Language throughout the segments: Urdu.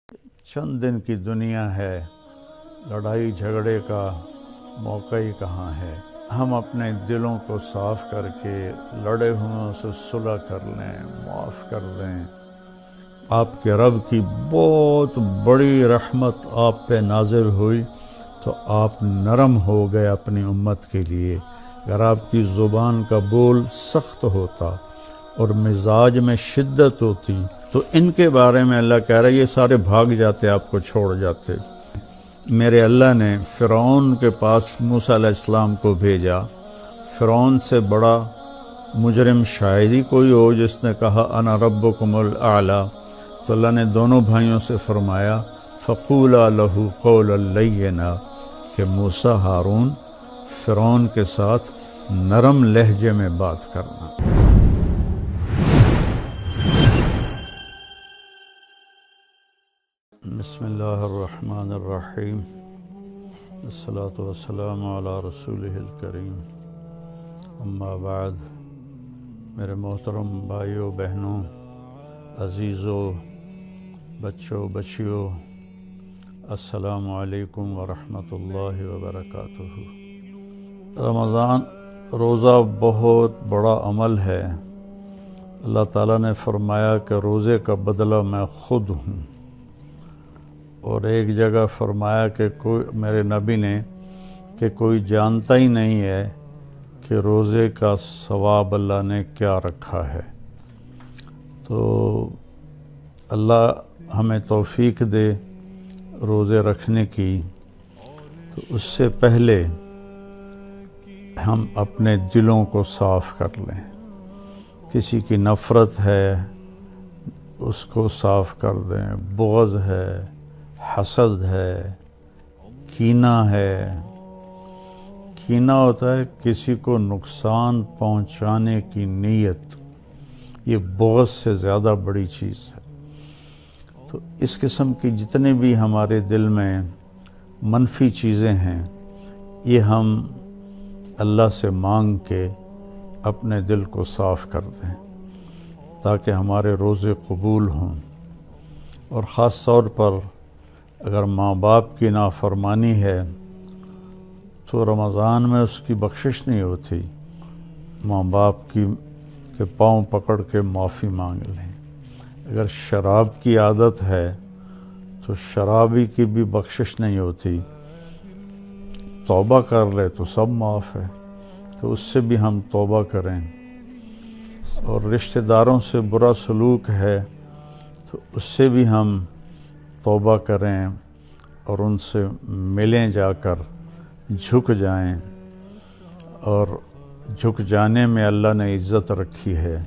چند دن کی دنیا ہے، لڑائی جھگڑے کا موقع ہی کہاں ہے۔ ہم اپنے دلوں کو صاف کر کے لڑے ہوئوں سے صلح کر لیں، معاف کر دیں۔ آپ کے رب کی بہت بڑی رحمت آپ پہ نازل ہوئی تو آپ نرم ہو گئے اپنی امت کے لیے۔ اگر آپ کی زبان کا بول سخت ہوتا اور مزاج میں شدت ہوتی تو ان کے بارے میں اللہ کہہ رہا ہے یہ سارے بھاگ جاتے، آپ کو چھوڑ جاتے۔ میرے اللہ نے فرعون کے پاس موسیٰ علیہ السلام کو بھیجا۔ فرعون سے بڑا مجرم شاید ہی کوئی ہو جس نے کہا انا ربکم الاعلیٰ، تو اللہ نے دونوں بھائیوں سے فرمایا فقولا لہ قولا لینا کہ موسیٰ ہارون فرعون کے ساتھ نرم لہجے میں بات کرنا۔ بسم اللہ الرحمن الرحیم، الصلاۃ والسلام علی رسولہ الکریم، اما بعد۔ میرے محترم بھائیوں بہنوں، عزیزوں، بچوں بچیوں، السلام علیکم ورحمۃ اللہ وبرکاتہ۔ رمضان روزہ بہت بڑا عمل ہے۔ اللہ تعالیٰ نے فرمایا کہ روزے کا بدلہ میں خود ہوں، اور ایک جگہ فرمایا کہ میرے نبی نے کہ کوئی جانتا ہی نہیں ہے کہ روزے کا ثواب اللہ نے کیا رکھا ہے۔ تو اللہ ہمیں توفیق دے روزے رکھنے کی۔ تو اس سے پہلے ہم اپنے دلوں کو صاف کر لیں۔ کسی کی نفرت ہے اس کو صاف کر دیں، بغض ہے، حسد ہے، کینہ ہے۔ کینہ ہوتا ہے کسی کو نقصان پہنچانے کی نیت، یہ بغض سے زیادہ بڑی چیز ہے۔ تو اس قسم کی جتنے بھی ہمارے دل میں منفی چیزیں ہیں، یہ ہم اللہ سے مانگ کے اپنے دل کو صاف کر دیں تاکہ ہمارے روزے قبول ہوں۔ اور خاص طور پر اگر ماں باپ کی نافرمانی ہے تو رمضان میں اس کی بخشش نہیں ہوتی۔ ماں باپ کے پاؤں پکڑ کے معافی مانگ لیں۔ اگر شراب کی عادت ہے تو شرابی کی بھی بخشش نہیں ہوتی، توبہ کر لے تو سب معاف ہے۔ تو اس سے بھی ہم توبہ کریں۔ اور رشتہ داروں سے برا سلوک ہے تو اس سے بھی ہم توبہ کریں اور ان سے ملیں، جا کر جھک جائیں۔ اور جھک جانے میں اللہ نے عزت رکھی ہے۔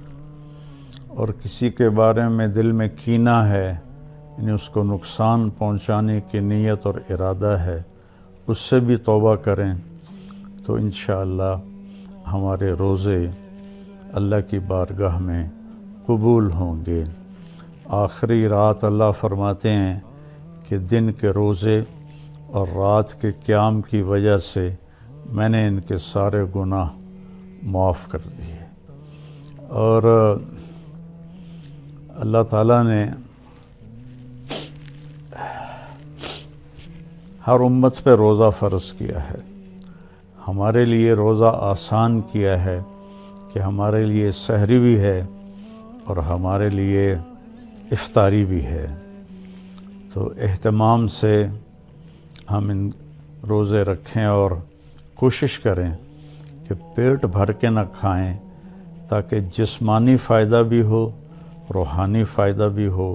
اور کسی کے بارے میں دل میں کینہ ہے، یعنی اس کو نقصان پہنچانے کی نیت اور ارادہ ہے، اس سے بھی توبہ کریں تو انشاءاللہ ہمارے روزے اللہ کی بارگاہ میں قبول ہوں گے۔ آخری رات اللہ فرماتے ہیں کہ دن کے روزے اور رات کے قیام کی وجہ سے میں نے ان کے سارے گناہ معاف کر دیے۔ اور اللہ تعالیٰ نے ہر امت پہ روزہ فرض کیا ہے۔ ہمارے لیے روزہ آسان کیا ہے کہ ہمارے لیے سحری بھی ہے اور ہمارے لیے افطاری بھی ہے۔ تو اہتمام سے ہم ان روزے رکھیں اور کوشش کریں کہ پیٹ بھر کے نہ کھائیں تاکہ جسمانی فائدہ بھی ہو، روحانی فائدہ بھی ہو۔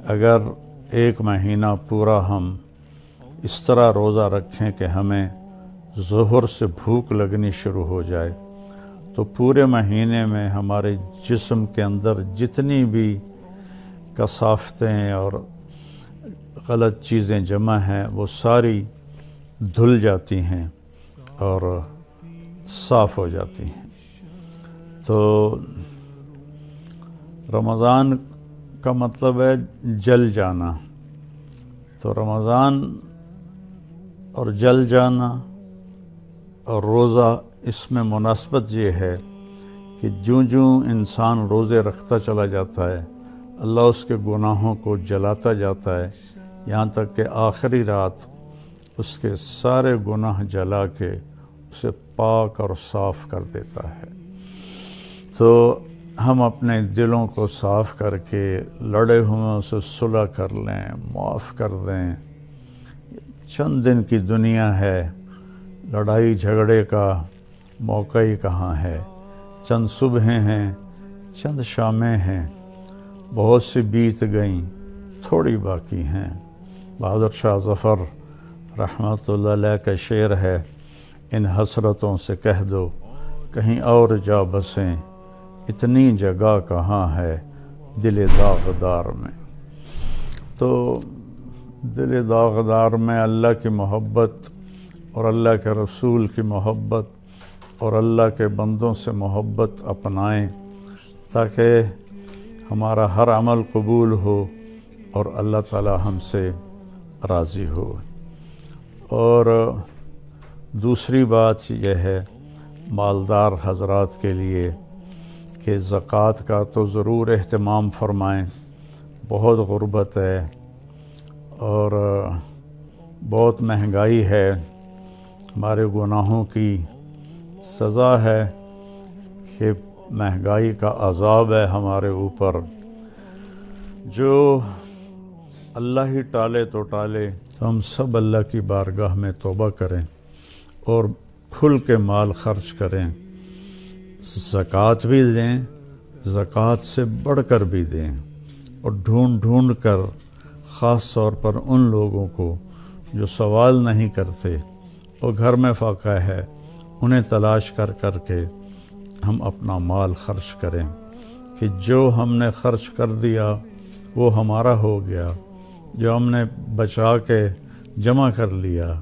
اگر ایک مہینہ پورا ہم اس طرح روزہ رکھیں کہ ہمیں ظہر سے بھوک لگنی شروع ہو جائے تو پورے مہینے میں ہمارے جسم کے اندر جتنی بھی کثافتیں اور غلط چیزیں جمع ہیں وہ ساری دھل جاتی ہیں اور صاف ہو جاتی ہیں۔ تو رمضان کا مطلب ہے جل جانا۔ تو رمضان اور جل جانا اور روزہ، اس میں مناسبت یہ ہے کہ جوں انسان روزے رکھتا چلا جاتا ہے اللہ اس کے گناہوں کو جلاتا جاتا ہے یہاں تک کہ آخری رات اس کے سارے گناہ جلا کے اسے پاک اور صاف کر دیتا ہے۔ تو ہم اپنے دلوں کو صاف کر کے لڑے ہوئے سے صلح کر لیں، معاف کر دیں۔ چند دن کی دنیا ہے، لڑائی جھگڑے کا موقع ہی کہاں ہے، چند صبحیں ہیں، چند شامیں ہیں، بہت سی بیت گئیں، تھوڑی باقی ہیں۔ بہادر شاہ ظفر رحمۃ اللہ علیہ کا شعر ہے، ان حسرتوں سے کہہ دو کہیں اور جا بسیں، اتنی جگہ کہاں ہے دل داغدار میں۔ تو دل داغدار میں اللہ کی محبت اور اللہ کے رسول کی محبت اور اللہ کے بندوں سے محبت اپنائیں تاکہ ہمارا ہر عمل قبول ہو اور اللہ تعالی ہم سے راضی ہو۔ اور دوسری بات یہ ہے مالدار حضرات کے لیے کہ زکوٰۃ کا تو ضرور اہتمام فرمائیں، بہت غربت ہے اور بہت مہنگائی ہے، ہمارے گناہوں کی سزا ہے کہ مہنگائی کا عذاب ہے ہمارے اوپر۔ جو اللہ ہی ٹالے تو ٹالے، تو ہم سب اللہ کی بارگاہ میں توبہ کریں اور کھل کے مال خرچ کریں، زکوٰۃ بھی دیں، زکوٰۃ سے بڑھ کر بھی دیں، اور ڈھونڈ ڈھونڈ کر خاص طور پر ان لوگوں کو جو سوال نہیں کرتے اور گھر میں فاقہ ہے، انہیں تلاش کر کر کے ہم اپنا مال خرچ کریں کہ جو ہم نے خرچ کر دیا وہ ہمارا ہو گیا، جو ہم نے بچا کے جمع کر لیا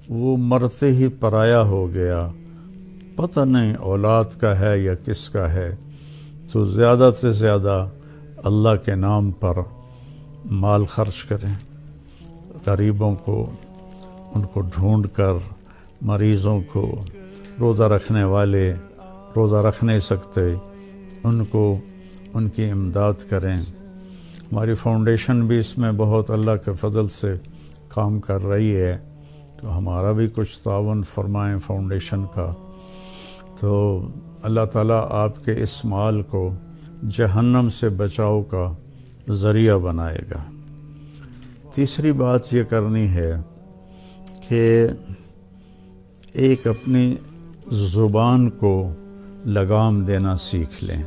وہ مرتے ہی پرایا ہو گیا، پتہ نہیں اولاد کا ہے یا کس کا ہے۔ تو زیادہ سے زیادہ اللہ کے نام پر مال خرچ کریں، غریبوں کو ان کو ڈھونڈ کر، مریضوں کو، روزہ رکھنے والے روزہ رکھ نہیں سکتے ان کو ان کی امداد کریں۔ ہماری فاؤنڈیشن بھی اس میں بہت اللہ کے فضل سے کام کر رہی ہے، تو ہمارا بھی کچھ تعاون فرمائیں فاؤنڈیشن کا، تو اللہ تعالیٰ آپ کے اس مال کو جہنم سے بچاؤ کا ذریعہ بنائے گا۔ تیسری بات یہ کرنی ہے کہ ایک اپنی زبان کو لگام دینا سیکھ لیں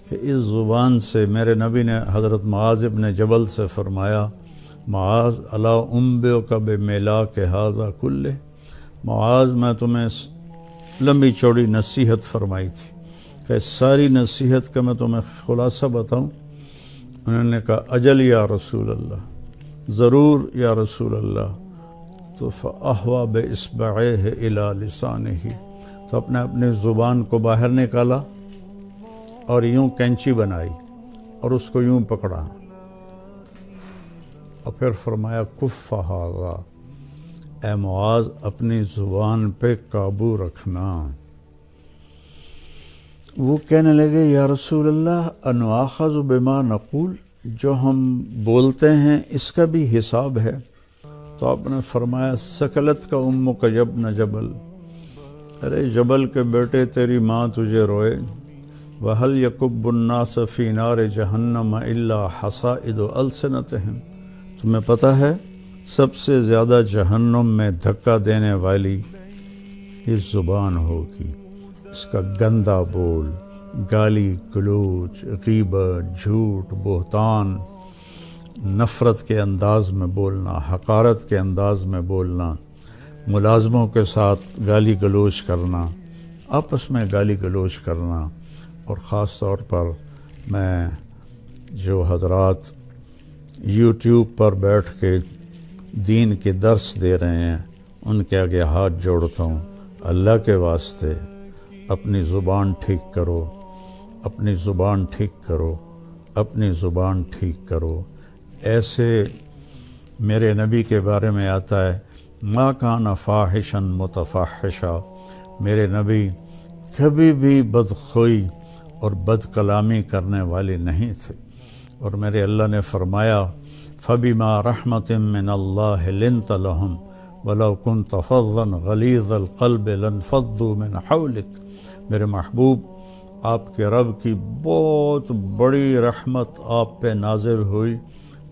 کہ اس زبان سے، میرے نبی نے حضرت معاذ ابن جبل سے فرمایا، معاذ الا انبئک بملاک ھذا کلہ، معاذ میں تمہیں لمبی چوڑی نصیحت فرمائی تھی کہ ساری نصیحت کا میں تمہیں خلاصہ بتاؤں؟ انہوں نے کہا اجل یا رسول اللہ، ضرور یا رسول اللہ۔ تو فأحوى بإصبعيه إلى لسانه، تو اپنی زبان کو باہر نکالا اور یوں کینچی بنائی اور اس کو یوں پکڑا، اور پھر فرمایا کف ھذا، اے معاذ اپنی زبان پہ قابو رکھنا۔ وہ کہنے لگے یا رسول اللہ انؤاخذ بما نقول، جو ہم بولتے ہیں اس کا بھی حساب ہے؟ تو آپ نے فرمایا سکلت کا امک یبن جبل، ارے جبل کے بیٹے تیری ماں تجھے روئے۔ وَهَلْ يَكُبُّ النَّاسَ فِي نَارِ جَهَنَّمَ إِلَّا حَصَائِدُ أَلْسِنَتِهِمْ، تمہیں پتہ ہے سب سے زیادہ جہنم میں دھکا دینے والی اس زبان ہوگی، اس کا گندا بول، گالی گلوچ، غیبت، جھوٹ، بہتان، نفرت کے انداز میں بولنا، حقارت کے انداز میں بولنا، ملازموں کے ساتھ گالی گلوچ کرنا، آپس میں گالی گلوچ کرنا، اور خاص طور پر میں جو حضرات یوٹیوب پر بیٹھ کے دین کے درس دے رہے ہیں ان کے آگے ہاتھ جوڑتا ہوں، اللہ کے واسطے اپنی زبان ٹھیک کرو، اپنی زبان ٹھیک کرو، اپنی زبان ٹھیک کرو۔ ایسے میرے نبی کے بارے میں آتا ہے ما کان فاحشا متفحشا، میرے نبی کبھی بھی بدخوئی اور بد کلامی کرنے والے نہیں تھے۔ اور میرے اللہ نے فرمایا فَبِمَا رَحْمَةٍ مِّنَ اللَّهِ لِنْتَ لَهُمْ وَلَوْ كُنْتَ فَظًّا غَلِيظَ الْقَلْبِ لَانفَضُّوا مِنْ حَوْلِكَ، میرے محبوب آپ کے رب کی بہت بڑی رحمت آپ پہ نازل ہوئی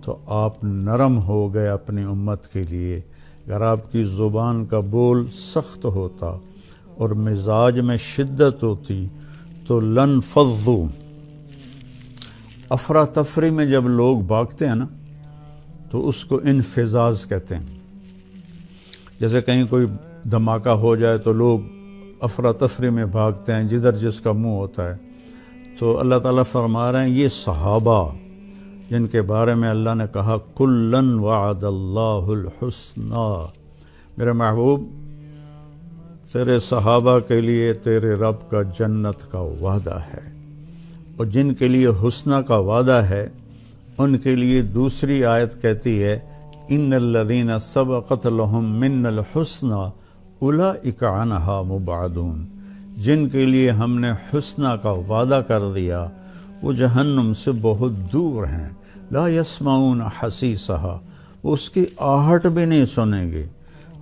تو آپ نرم ہو گئے اپنی امت کے لیے۔ اگر آپ کی زبان کا بول سخت ہوتا اور مزاج میں شدت ہوتی تو لنفضوا، افراتفری میں جب لوگ بھاگتے ہیں نا تو اس کو انفزاز کہتے ہیں۔ جیسے کہیں کوئی دھماکہ ہو جائے تو لوگ افراتفری میں بھاگتے ہیں جدھر جس کا منہ ہوتا ہے، تو اللہ تعالیٰ فرما رہے ہیں یہ صحابہ جن کے بارے میں اللہ نے کہا کُلًّا وعد اللہ الحسنی، میرے محبوب تیرے صحابہ کے لیے تیرے رب کا جنت کا وعدہ ہے، اور جن کے لیے حسنہ کا وعدہ ہے ان کے لیے دوسری آیت کہتی ہے ان الذین سبقت لہم من الحسنی اولئک عنہا مبعدون، جن کے لیے ہم نے حسنہ کا وعدہ کر دیا وہ جہنم سے بہت دور ہیں، لا یسمعون حسیسہا، وہ اس کی آہٹ بھی نہیں سنیں گے،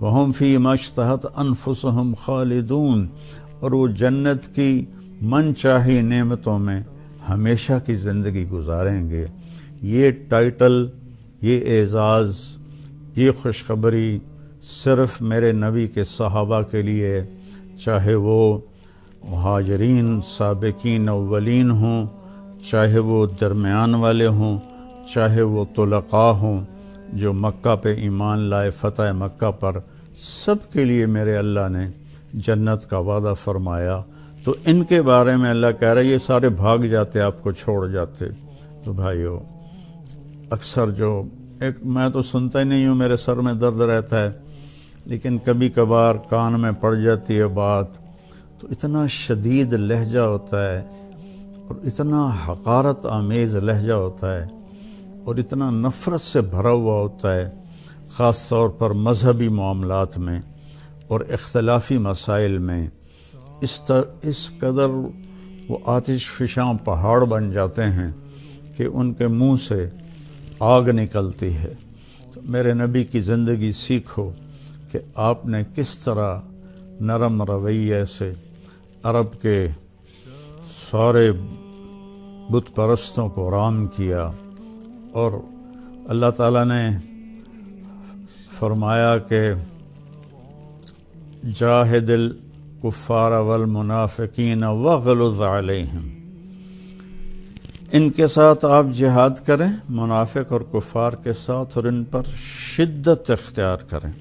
وہم فی ما اشتہت انفسہم خالدون، اور وہ جنت کی من چاہی نعمتوں میں ہمیشہ کی زندگی گزاریں گے۔ یہ ٹائٹل، یہ اعزاز، یہ خوشخبری صرف میرے نبی کے صحابہ کے لیے، چاہے وہ مہاجرین سابقین اولین ہوں، چاہے وہ درمیان والے ہوں، چاہے وہ طلقاء ہوں جو مکہ پہ ایمان لائے فتح مکہ پر، سب کے لیے میرے اللہ نے جنت کا وعدہ فرمایا۔ تو ان کے بارے میں اللہ کہہ رہا ہے یہ سارے بھاگ جاتے آپ کو چھوڑ جاتے۔ تو بھائیو اکثر جو میں تو سنتا ہی نہیں ہوں، میرے سر میں درد رہتا ہے، لیکن کبھی کبھار کان میں پڑ جاتی ہے بات تو اتنا شدید لہجہ ہوتا ہے اور اتنا حقارت آمیز لہجہ ہوتا ہے اور اتنا نفرت سے بھرا ہوا ہوتا ہے، خاص طور پر مذہبی معاملات میں اور اختلافی مسائل میں اس قدر وہ آتش فشاں پہاڑ بن جاتے ہیں کہ ان کے منہ سے آگ نکلتی ہے۔ تو میرے نبی کی زندگی سیکھو کہ آپ نے کس طرح نرم رویے سے عرب کے سارے بت پرستوں کو رام کیا، اور اللہ تعالیٰ نے فرمایا کہ جاہد الکفار والمنافقین واغلظ علیہم، ان کے ساتھ آپ جہاد کریں، منافق اور کفار کے ساتھ، اور ان پر شدت اختیار کریں۔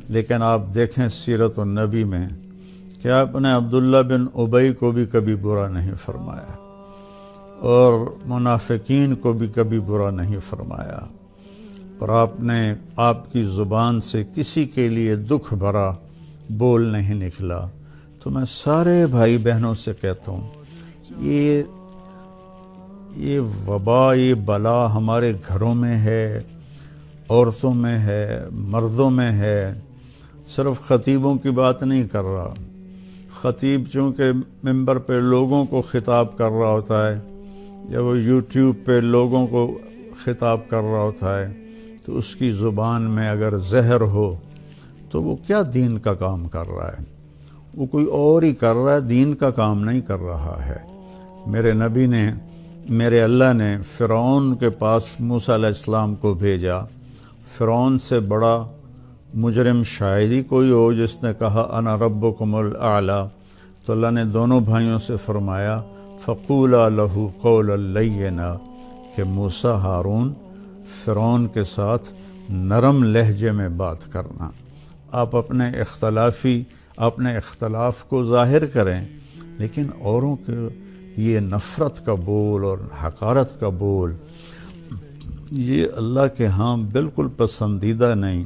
لیکن آپ دیکھیں سیرت النبی میں کہ آپ نے عبداللہ بن ابی کو بھی کبھی برا نہیں فرمایا اور منافقین کو بھی کبھی برا نہیں فرمایا، اور آپ کی زبان سے کسی کے لیے دکھ بھرا بول نہیں نکلا۔ تو میں سارے بھائی بہنوں سے کہتا ہوں یہ وبا، یہ بلا ہمارے گھروں میں ہے، عورتوں میں ہے، مردوں میں ہے۔ صرف خطیبوں کی بات نہیں کر رہا، خطیب چونکہ ممبر پہ لوگوں کو خطاب کر رہا ہوتا ہے یا وہ یوٹیوب پہ لوگوں کو خطاب کر رہا ہوتا ہے، تو اس کی زبان میں اگر زہر ہو تو وہ کیا دین کا کام کر رہا ہے؟ وہ کوئی اور ہی کر رہا ہے، دین کا کام نہیں کر رہا ہے۔ میرے اللہ نے فرعون کے پاس موسیٰ علیہ السلام کو بھیجا۔ فرعون سے بڑا مجرم شاید ہی کوئی ہو جس نے کہا انا ربکم الاعلی، تو اللہ نے دونوں بھائیوں سے فرمایا فقولا لہ قولا لینا، کہ موسیٰ ہارون فرعون کے ساتھ نرم لہجے میں بات کرنا۔ آپ اپنے اختلاف کو ظاہر کریں، لیکن اوروں کے یہ نفرت کا بول اور حقارت کا بول، یہ اللہ کے ہاں بالکل پسندیدہ نہیں،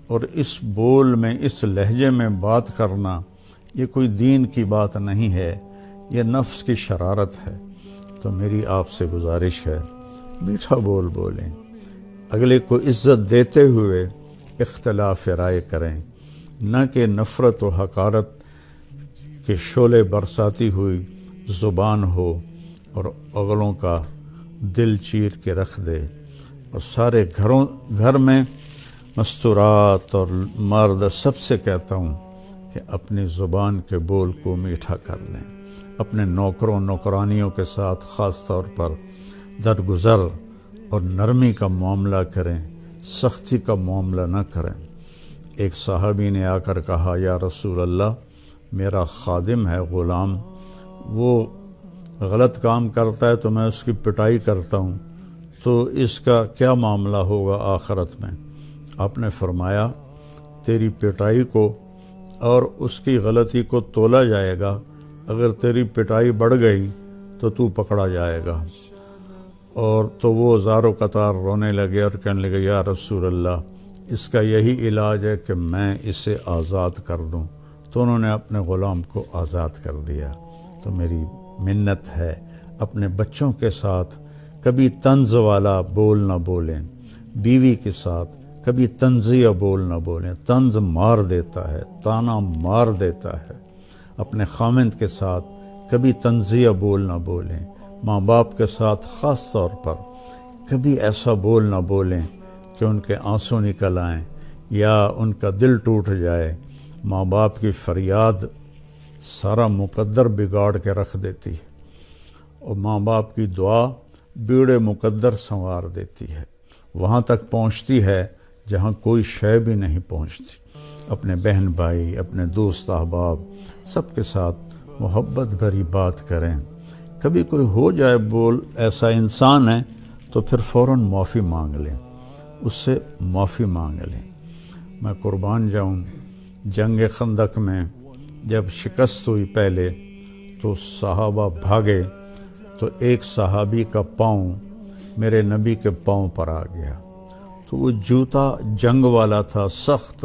اور اس بول میں، اس لہجے میں بات کرنا یہ کوئی دین کی بات نہیں ہے، یہ نفس کی شرارت ہے۔ تو میری آپ سے گزارش ہے میٹھا بول بولیں، اگلے کو عزت دیتے ہوئے اختلاف رائے کریں، نہ کہ نفرت و حقارت کے شعلے برساتی ہوئی زبان ہو اور اگلوں کا دل چیر کے رکھ دے، اور سارے گھر میں مستورات اور مرد سب سے کہتا ہوں کہ اپنی زبان کے بول کو میٹھا کر لیں، اپنے نوکروں نوکرانیوں کے ساتھ خاص طور پر درگزر اور نرمی کا معاملہ کریں، سختی کا معاملہ نہ کریں۔ ایک صحابی نے آ کر کہا، یا رسول اللہ، میرا خادم ہے، غلام، وہ غلط کام کرتا ہے تو میں اس کی پٹائی کرتا ہوں، تو اس کا کیا معاملہ ہوگا آخرت میں؟ آپ نے فرمایا، تیری پٹائی کو اور اس کی غلطی کو تولا جائے گا، اگر تیری پٹائی بڑھ گئی تو تو پکڑا جائے گا۔ اور تو وہ زارو قطار رونے لگے اور کہنے لگے، یا رسول اللہ، اس کا یہی علاج ہے کہ میں اسے آزاد کر دوں۔ تو انہوں نے اپنے غلام کو آزاد کر دیا۔ تو میری منت ہے، اپنے بچوں کے ساتھ کبھی طنز والا بول نہ بولیں، بیوی کے ساتھ کبھی طنزیہ بول نہ بولیں، طنز مار دیتا ہے، تانا مار دیتا ہے۔ اپنے خامند کے ساتھ کبھی طنزیہ بول نہ بولیں، ماں باپ کے ساتھ خاص طور پر کبھی ایسا بول نہ بولیں کہ ان کے آنسو نکل آئیں یا ان کا دل ٹوٹ جائے۔ ماں باپ کی فریاد سارا مقدر بگاڑ کے رکھ دیتی ہے، اور ماں باپ کی دعا بیڑے مقدر سنوار دیتی ہے، وہاں تک پہنچتی ہے جہاں کوئی شے بھی نہیں پہنچتی۔ اپنے بہن بھائی، اپنے دوست احباب سب کے ساتھ محبت بھری بات کریں۔ کبھی کوئی ہو جائے بول ایسا انسان ہے تو پھر فوراً معافی مانگ لیں، اس سے معافی مانگ لیں۔ میں قربان جاؤں، جنگ خندق میں جب شکست ہوئی پہلے تو صحابہ بھاگے، تو ایک صحابی کا پاؤں میرے نبی کے پاؤں پر آ گیا، تو وہ جوتا جنگ والا تھا، سخت،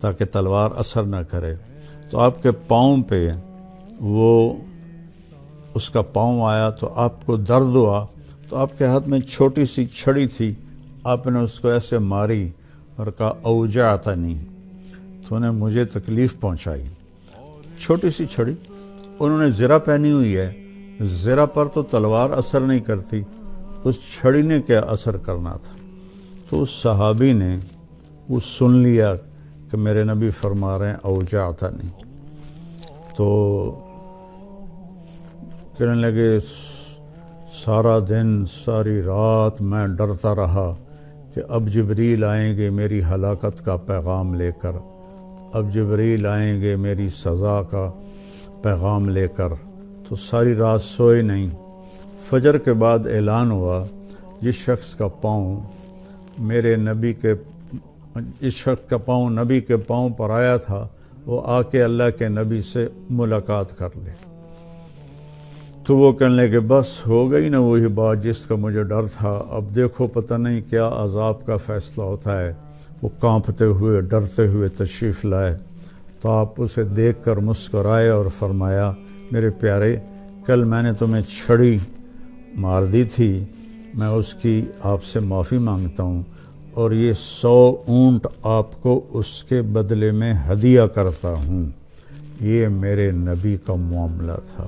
تاکہ تلوار اثر نہ کرے، تو آپ کے پاؤں پہ وہ اس کا پاؤں آیا تو آپ کو درد ہوا، تو آپ کے ہاتھ میں چھوٹی سی چھڑی تھی، آپ نے اس کو ایسے ماری اور کہا، اوجعتنی، تو انہیں مجھے تکلیف پہنچائی۔ چھوٹی سی چھڑی، انہوں نے زرہ پہنی ہوئی ہے، زرہ پر تو تلوار اثر نہیں کرتی، اس چھڑی نے کیا اثر کرنا تھا؟ تو اس صحابی نے وہ سن لیا کہ میرے نبی فرما رہے ہیں اوجعتنی، تو کہنے لگے، سارا دن ساری رات میں ڈرتا رہا کہ اب جبریل آئیں گے میری ہلاکت کا پیغام لے کر، اب جبریل آئیں گے میری سزا کا پیغام لے کر، تو ساری رات سوئے نہیں۔ فجر کے بعد اعلان ہوا، جس شخص کا پاؤں میرے نبی کے اس شخص کا پاؤں نبی کے پاؤں پر آیا تھا، وہ آ کے اللہ کے نبی سے ملاقات کر لے۔ تو وہ کہنے لگے، بس ہو گئی نا وہی بات جس کا مجھے ڈر تھا، اب دیکھو پتہ نہیں کیا عذاب کا فیصلہ ہوتا ہے۔ وہ کانپتے ہوئے ڈرتے ہوئے تشریف لائے، تو آپ اسے دیکھ کر مسکرائے اور فرمایا، میرے پیارے، کل میں نے تمہیں چھڑی مار دی تھی، میں اس کی آپ سے معافی مانگتا ہوں، اور یہ 100 اونٹ آپ کو اس کے بدلے میں ہدیہ کرتا ہوں۔ یہ میرے نبی کا معاملہ تھا۔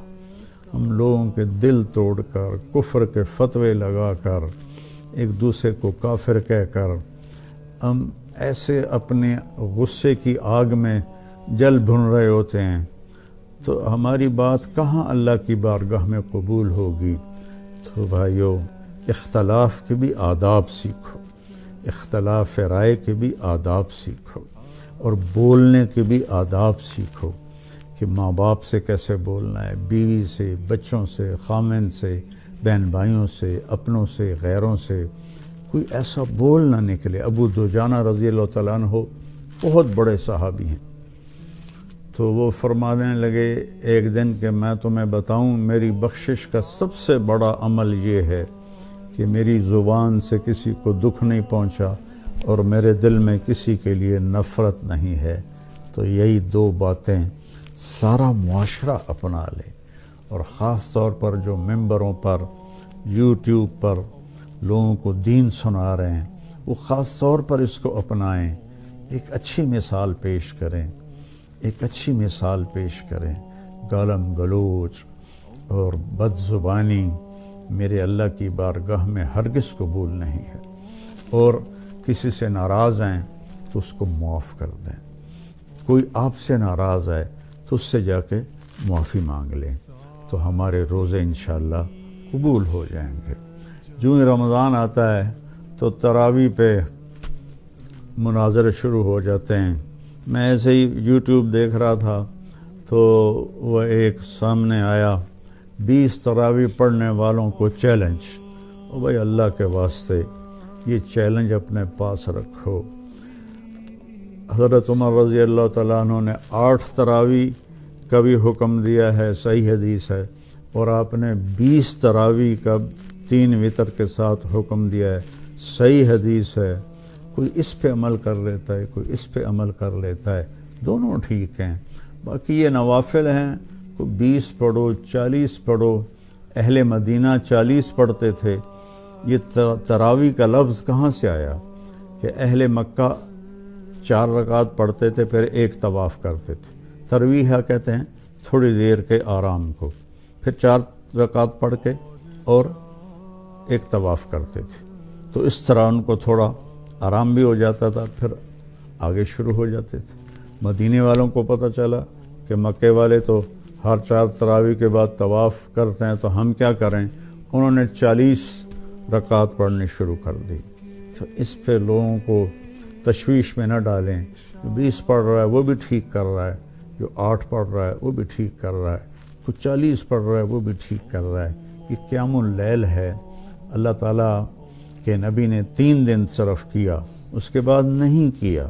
ہم لوگوں کے دل توڑ کر، کفر کے فتوے لگا کر، ایک دوسرے کو کافر کہہ کر، ہم ایسے اپنے غصے کی آگ میں جل بھن رہے ہوتے ہیں، تو ہماری بات کہاں اللہ کی بارگاہ میں قبول ہوگی؟ تو بھائیو، اختلاف کے بھی آداب سیکھو، اختلاف رائے کے بھی آداب سیکھو، اور بولنے کے بھی آداب سیکھو کہ ماں باپ سے کیسے بولنا ہے، بیوی سے، بچوں سے، خامن سے، بہن بھائیوں سے، اپنوں سے، غیروں سے، کوئی ایسا بول نہ نکلے۔ ابو دجانہ رضی اللہ تعالیٰ عنہ بہت بڑے صحابی ہیں، تو وہ فرمانے لگے ایک دن کہ میں تمہیں بتاؤں، میری بخشش کا سب سے بڑا عمل یہ ہے کہ میری زبان سے کسی کو دکھ نہیں پہنچا اور میرے دل میں کسی کے لیے نفرت نہیں ہے۔ تو یہی 2 باتیں سارا معاشرہ اپنا لے، اور خاص طور پر جو ممبروں پر، یوٹیوب پر لوگوں کو دین سنا رہے ہیں، وہ خاص طور پر اس کو اپنائیں، ایک اچھی مثال پیش کریں، ایک اچھی مثال پیش کریں۔ گالم گلوچ اور بد زبانی میرے اللہ کی بارگاہ میں ہرگز قبول نہیں ہے، اور کسی سے ناراض ہیں تو اس کو معاف کر دیں، کوئی آپ سے ناراض ہے تو اس سے جا کے معافی مانگ لیں، تو ہمارے روزے انشاءاللہ قبول ہو جائیں گے۔ جو ہی رمضان آتا ہے تو تراویح پہ مناظرے شروع ہو جاتے ہیں۔ میں ایسے ہی یوٹیوب دیکھ رہا تھا تو وہ ایک سامنے آیا، 20 تراویح پڑھنے والوں کو چیلنج۔ او بھائی اللہ کے واسطے یہ چیلنج اپنے پاس رکھو۔ حضرت عمر رضی اللہ تعالیٰ عنہ نے 8 تراویح کا بھی حکم دیا ہے، صحیح حدیث ہے، اور آپ نے 20 تراویح کا 3 وتر کے ساتھ حکم دیا ہے، صحیح حدیث ہے۔ کوئی اس پہ عمل کر لیتا ہے، کوئی اس پہ عمل کر لیتا ہے، دونوں ٹھیک ہیں۔ باقی یہ نوافل ہیں، کوئی 20 پڑھو، 40 پڑھو، اہل مدینہ 40 پڑھتے تھے۔ یہ تراویح کا لفظ کہاں سے آیا کہ اہل مکہ 4 رکعت پڑھتے تھے پھر ایک طواف کرتے تھے۔ ترویحہ کہتے ہیں تھوڑی دیر کے آرام کو، پھر 4 رکعت پڑھ کے اور ایک طواف کرتے تھے، تو اس طرح ان کو تھوڑا آرام بھی ہو جاتا تھا، پھر آگے شروع ہو جاتے تھے۔ مدینے والوں کو پتہ چلا کہ مکے والے تو ہر 4 تراویح کے بعد طواف کرتے ہیں، تو ہم کیا کریں؟ انہوں نے 40 رکعت پڑھنی شروع کر دی۔ تو اس پہ لوگوں کو تشویش میں نہ ڈالیں۔ جو 20 پڑھ رہا ہے وہ بھی ٹھیک کر رہا ہے، جو 8 پڑھ رہا ہے وہ بھی ٹھیک کر رہا ہے، کوئی 40 پڑھ رہا ہے وہ بھی ٹھیک کر رہا ہے۔ یہ قیام اللیل ہے، اللہ تعالیٰ کے نبی نے 3 دن صرف کیا، اس کے بعد نہیں کیا،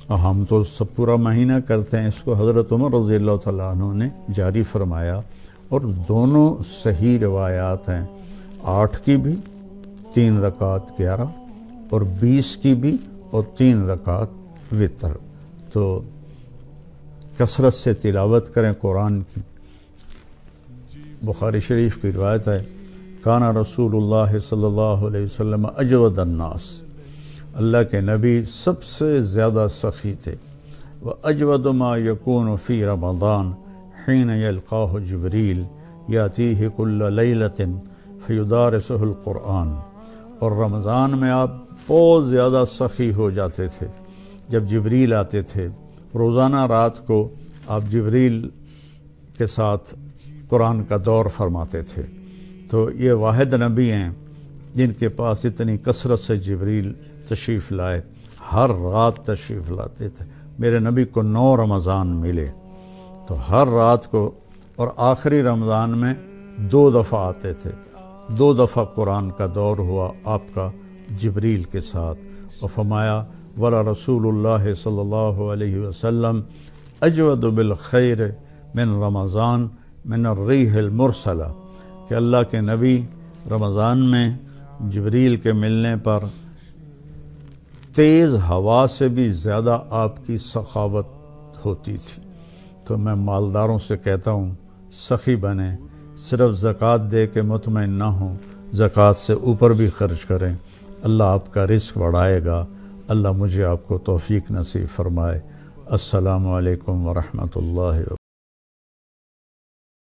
اور ہم تو سب پورا مہینہ کرتے ہیں۔ اس کو حضرت عمر رضی اللہ تعالیٰ عنہ نے جاری فرمایا، اور دونوں صحیح روایات ہیں، 8 کی بھی 3 رکعت 11، اور 20 کی بھی اور 3 رکعت وتر۔ تو کثرت سے تلاوت کریں قرآن کی۔ بخاری شریف کی روایت ہے، کانا رسول اللہ صلی اللہ علیہ وسلم اجود الناس، اللہ کے نبی سب سے زیادہ سخی تھے۔ وَأَجْوَدُ مَا يَكُونُ فِي رَمَضَانَ حِينَ يَلْقَاهُ جِبْرِيلُ يَأْتِيهِ كُلَّ لَيْلَةٍ فَيُدَارِسُهُ الْقُرْآنَ، اور رمضان میں آپ بہت زیادہ سخی ہو جاتے تھے۔ جب جبریل آتے تھے روزانہ رات کو، آپ جبریل کے ساتھ قرآن کا دور فرماتے تھے۔ تو یہ واحد نبی ہیں جن کے پاس اتنی کثرت سے جبریل تشریف لائے، ہر رات تشریف لاتے تھے۔ میرے نبی کو 9 رمضان ملے، تو ہر رات کو، اور آخری رمضان میں 2 دفعہ آتے تھے، 2 دفعہ قرآن کا دور ہوا آپ کا جبریل کے ساتھ، اور فرمایا ولا رسول اللہ صلی اللہ علیہ وسلم اجود بالخیر من رمضان من الریح المرسلہ، کہ اللہ کے نبی رمضان میں جبریل کے ملنے پر تیز ہوا سے بھی زیادہ آپ کی سخاوت ہوتی تھی۔ تو میں مالداروں سے کہتا ہوں سخی بنیں، صرف زکوٰۃ دے کے مطمئن نہ ہوں، زکوٰۃ سے اوپر بھی خرچ کریں، اللہ آپ کا رزق بڑھائے گا۔ اللہ مجھے آپ کو توفیق نصیب فرمائے۔ السلام علیکم ورحمۃ اللہ وبرکاتہ۔